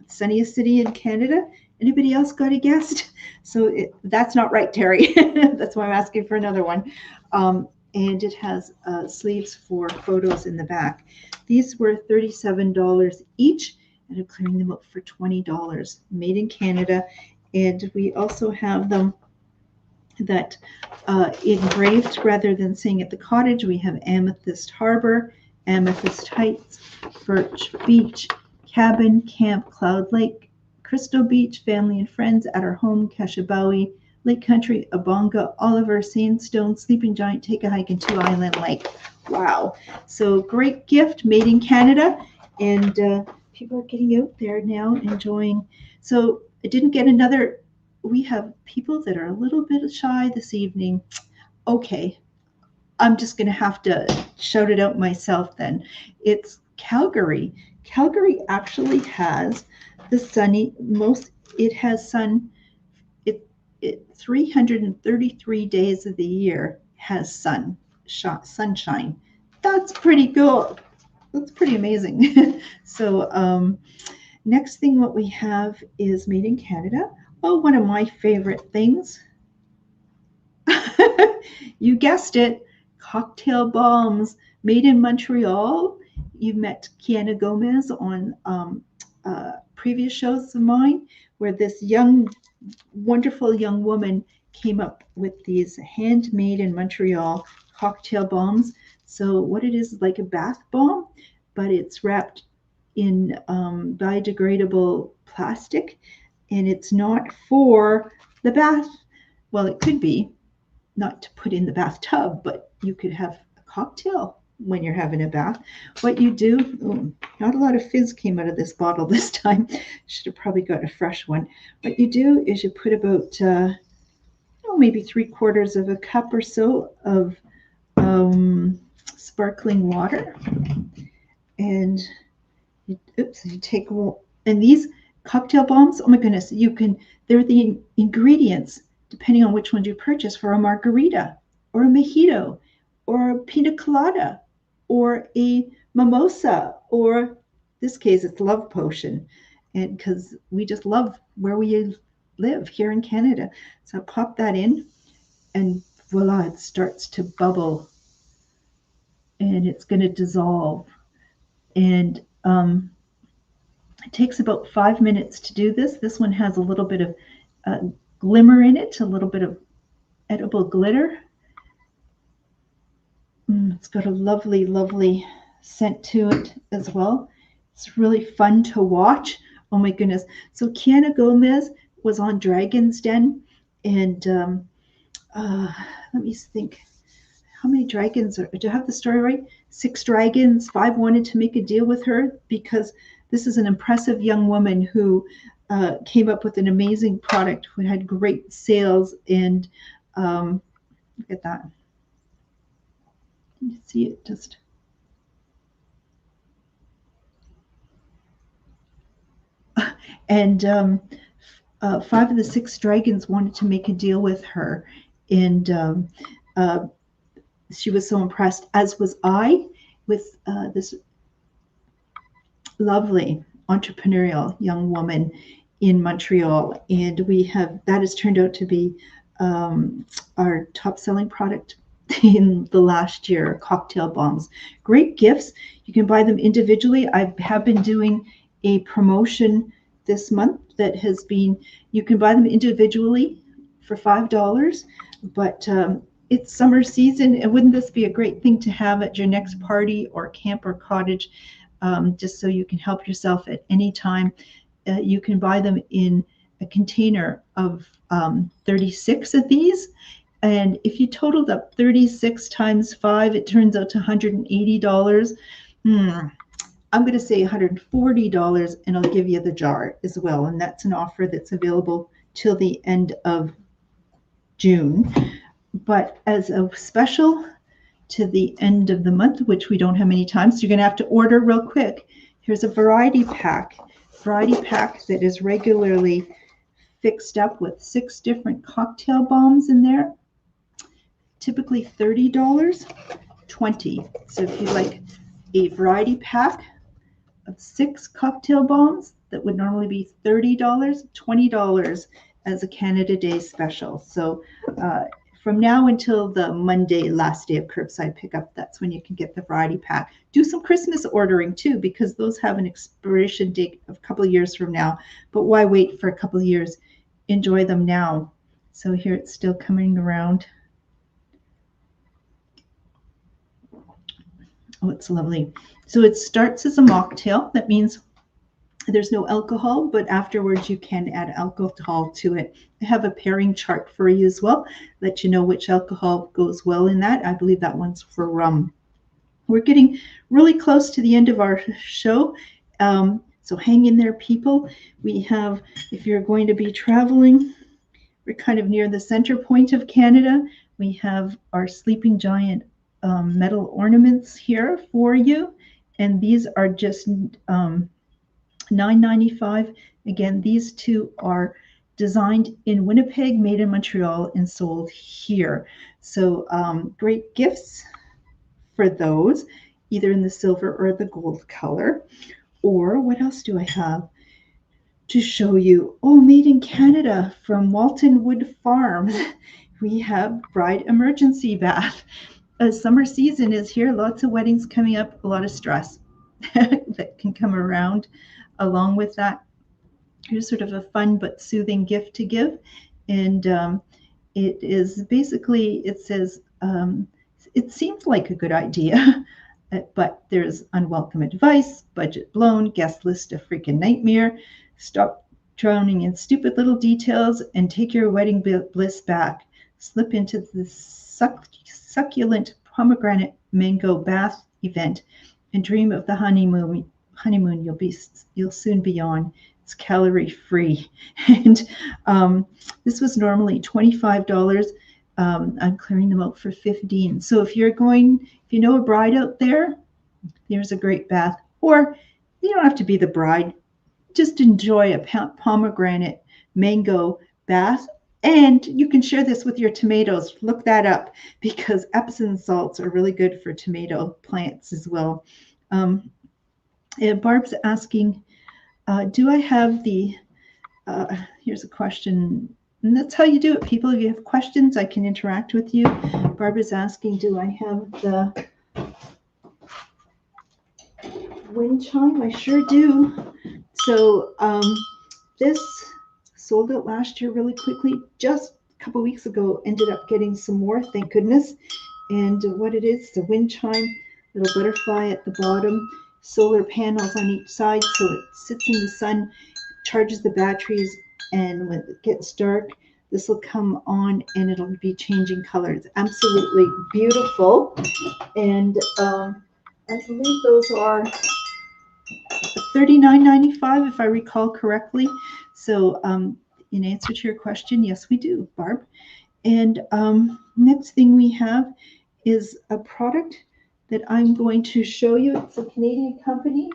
sunniest city in Canada. Anybody else got a guest? So that's not right, Terry. That's why I'm asking for another one. And it has sleeves for photos in the back. These were $37 each, and I'm clearing them up for $20. Made in Canada. And we also have them that engraved rather than saying at the cottage. We have Amethyst Harbor, Amethyst Heights, Birch Beach, Cabin, Camp Cloud Lake, Crystal Beach, Family and Friends, At Our Home, Kashabawi, Lake Country, Abonga, Oliver, Sandstone, Sleeping Giant, Take a Hike, and Two Island Lake. Wow. So great gift, made in Canada. And people are getting out there now enjoying. So I didn't get another. We have people that are a little bit shy this evening. Okay. I'm just going to have to shout it out myself then. It's Calgary. Calgary actually has the sunny most. It has sun. It 333 days of the year has sunshine. That's pretty cool. That's pretty amazing. So next thing what we have is made in Canada. Oh, one of my favorite things. You guessed it, cocktail bombs made in Montreal. You met Kiana Gomez on previous shows of mine, where this wonderful young woman came up with these handmade in Montreal cocktail bombs. So what it is like a bath bomb, but it's wrapped in biodegradable plastic, and it's not for the bath. Well, it could be, not to put in the bathtub, but you could have a cocktail when you're having a bath. What you do, not a lot of fizz came out of this bottle this time. Should have probably got a fresh one. What you do is you put about maybe 3/4 of a cup or so of sparkling water, and you take, and these cocktail bombs, oh my goodness, they're the ingredients, depending on which ones you purchase, for a margarita or a mojito or a pina colada or a mimosa, or in this case it's love potion, and because we just love where we live here in Canada. So pop that in, and voila, it starts to bubble, and it's going to dissolve. And it takes about 5 minutes to do this. This one has a little bit of glimmer in it, a little bit of edible glitter. It's got a lovely, lovely scent to it as well. It's really fun to watch. Oh my goodness. So Kiana Gomez was on Dragon's Den, and let me think. How many dragons do I have the story right? 6 dragons. 5 wanted to make a deal with her because this is an impressive young woman who came up with an amazing product, who had great sales. And look at that. Can you see it? Just and 5 of the 6 dragons wanted to make a deal with her, and she was so impressed, as was I, with this lovely entrepreneurial young woman in Montreal. And that has turned out to be our top selling product in the last year, cocktail bombs. Great gifts. You can buy them individually. I have been doing a promotion this month that has been, you can buy them individually for $5, but it's summer season, and wouldn't this be a great thing to have at your next party or camp or cottage, just so you can help yourself at any time. You can buy them in a container of 36 of these, And if you totaled up 36 times 5, it turns out to $180. I'm going to say $140, and I'll give you the jar as well. And that's an offer that's available till the end of June. But as a special to the end of the month, which we don't have many times, so you're going to have to order real quick. Here's a variety pack that is regularly fixed up with 6 different cocktail bombs in there. Typically $30, $20. So if you like a variety pack of 6 cocktail bombs that would normally be $30, $20 as a Canada Day special. So from now until the Monday, last day of curbside pickup, that's when you can get the variety pack. Do some Christmas ordering too, because those have an expiration date of a couple of years from now. But why wait for a couple of years? Enjoy them now. So here it's still coming around. Oh, it's lovely. So it starts as a mocktail. That means there's no alcohol, but afterwards you can add alcohol to it. I have a pairing chart for you as well, let you know which alcohol goes well in that. I believe that one's for rum. We're getting really close to the end of our show, so hang in there, people. We have, if you're going to be traveling, we're kind of near the center point of Canada. We have our Sleeping Giant metal ornaments here for you, and these are just $9.95. Again, these two are designed in Winnipeg, made in Montreal, and sold here. So great gifts for those, either in the silver or the gold color. Or what else do I have to show you? Oh, made in Canada from Walton Wood Farms. We have Bride Emergency Bath. As summer season is here, lots of weddings coming up, a lot of stress that can come around along with that. Here's sort of a fun but soothing gift to give. And it is basically, it says, it seems like a good idea, but there's unwelcome advice, budget blown, guest list a freaking nightmare. Stop drowning in stupid little details and take your wedding bliss back. Slip into the succulent pomegranate mango bath event and dream of the honeymoon you'll soon be on. It's calorie free. And this was normally $25. I'm clearing them out for $15. So if you know a bride out there, there's a great bath. Or you don't have to be the bride. Just enjoy a pomegranate mango bath. And you can share this with your tomatoes. Look that up, because Epsom salts are really good for tomato plants as well. Barb's asking, do I have the, here's a question, and that's how you do it, people. If you have questions, I can interact with you. Barb is asking, do I have the wind chime? I sure do. So this sold out last year really quickly. Just a couple weeks ago, ended up getting some more, thank goodness. And what it is, the wind chime, little butterfly at the bottom, solar panels on each side, so it sits in the sun, charges the batteries, and when it gets dark, this will come on and it'll be changing colors. Absolutely beautiful. And I believe those are $39.95 if I recall correctly. So in answer to your question, yes, we do, Barb. And next thing we have is a product that I'm going to show you. It's a Canadian company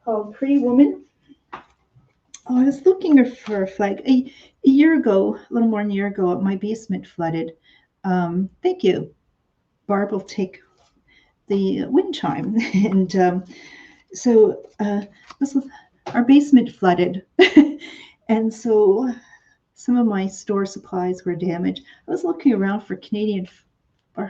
called Pretty Woman. Oh, I was looking for a flag. A year ago, a little more than a year ago, my basement flooded. Thank you. Barb will take the wind chime. And so our basement flooded. And so some of my store supplies were damaged. I was looking around for our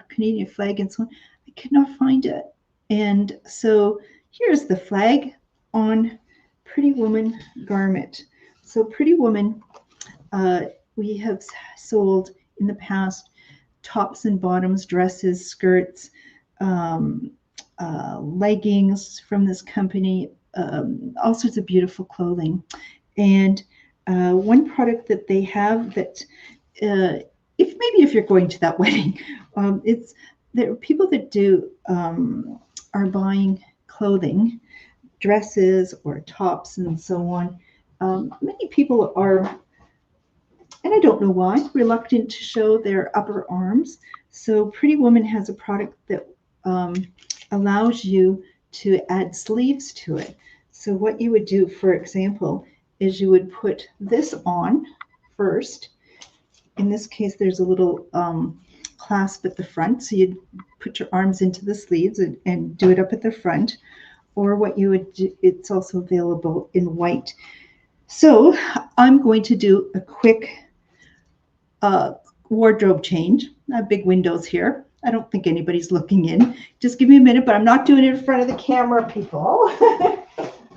Canadian flag and so on. I could not find it. And so here's the flag on Pretty Woman garment. So Pretty Woman, we have sold in the past tops and bottoms, dresses, skirts, leggings from this company, all sorts of beautiful clothing. And one product that they have that if you're going to that wedding, it's there are people that do are buying clothing, dresses or tops and so on. Many people are, and I don't know why, reluctant to show their upper arms. So Pretty Woman has a product that um, allows you to add sleeves to it. So what you would do, for example, is you would put this on first. In this case, there's a little clasp at the front. So you'd put your arms into the sleeves and do it up at the front. Or what you would do, it's also available in white. So I'm going to do a quick wardrobe change. I have big windows here. I don't think anybody's looking in. Just give me a minute, but I'm not doing it in front of the camera, people.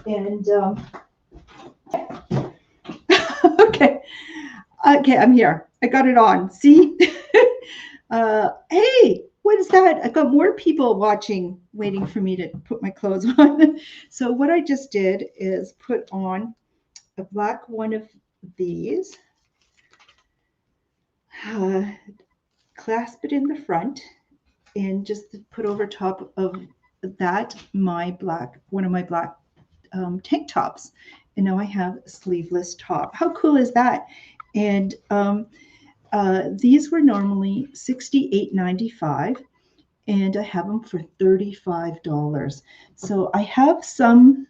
And okay, I'm here. I got it on. See? Hey, what is that? I've got more people watching, waiting for me to put my clothes on. So what I just did is put on a black one of these, clasp it in the front, and just put over top of that one of my black tank tops. And now I have a sleeveless top. How cool is that? And these were normally $68.95, and I have them for $35. So I have some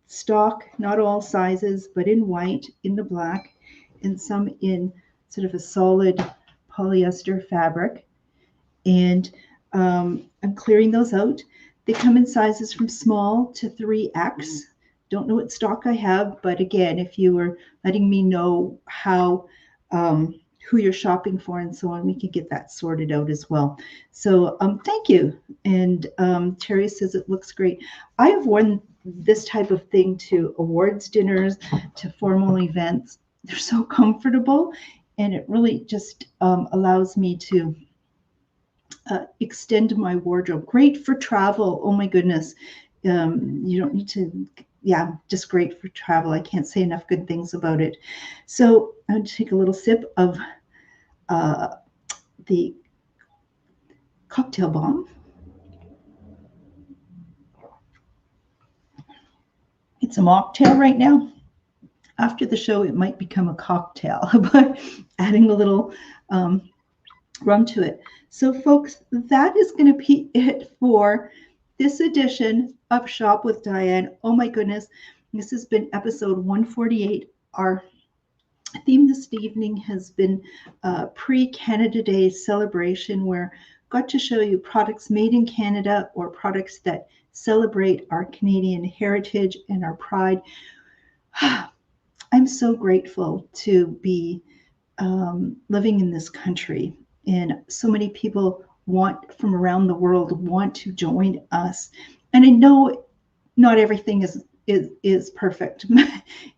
stock, not all sizes, but in white, in the black, and some in sort of a solid polyester fabric. And I'm clearing those out. They come in sizes from small to 3X. Don't know what stock I have, but again, if you were letting me know how who you're shopping for and so on, we can get that sorted out as well. So thank you. And Terry says it looks great. I have worn this type of thing to awards dinners, to formal events. They're so comfortable, and it really just allows me to extend my wardrobe. Great for travel. Oh my goodness. You don't need to, just great for travel. I can't say enough good things about it. So I'm going to take a little sip of the cocktail bomb. It's a mocktail right now. After the show, it might become a cocktail by adding a little rum to it. So folks, that is going to be it for this edition of Shop with Diane. Oh my goodness, this has been episode 148. Our theme this evening has been pre-Canada Day celebration, where I got to show you products made in Canada or products that celebrate our Canadian heritage and our pride. I'm so grateful to be living in this country, and so many people from around the world want to join us. And I know not everything is perfect,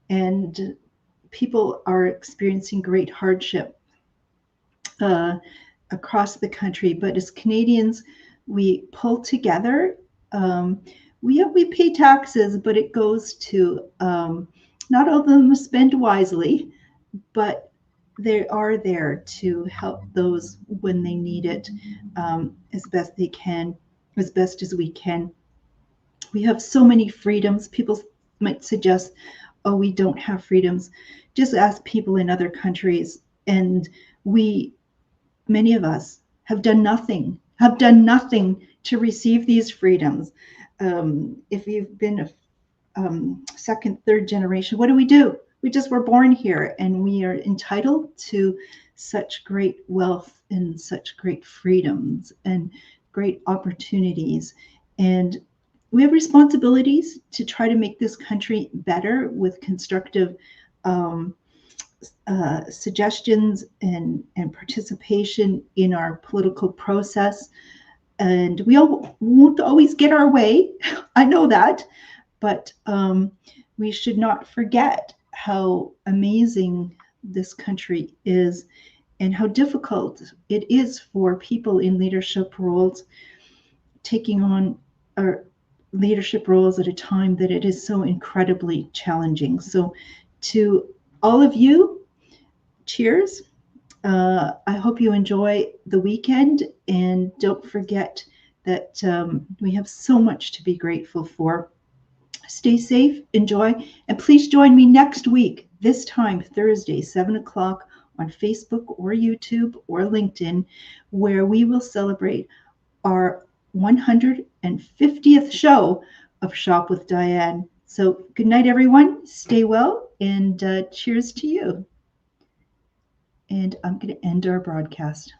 and people are experiencing great hardship across the country. But as Canadians, we pull together. We pay taxes, but it goes to not all of them spent wisely, but they are there to help those when they need it, as best they can, as best as we can. We have so many freedoms. People might suggest, oh, we don't have freedoms. Just ask people in other countries, and many of us have done nothing to receive these freedoms. If you've been a second, third generation, what do? We just were born here, and we are entitled to such great wealth and such great freedoms and great opportunities. And we have responsibilities to try to make this country better with constructive suggestions and participation in our political process. And we won't always get our way. I know that, but we should not forget how amazing this country is and how difficult it is for people in leadership roles, taking on our leadership roles at a time that it is so incredibly challenging. So to all of you, cheers. I hope you enjoy the weekend, and don't forget that we have so much to be grateful for. Stay safe, enjoy, and please join me next week, this time, Thursday, 7 o'clock, on Facebook or YouTube or LinkedIn, where we will celebrate our 150th show of Shop with Diane. So, good night, everyone. Stay well, and cheers to you. And I'm going to end our broadcast.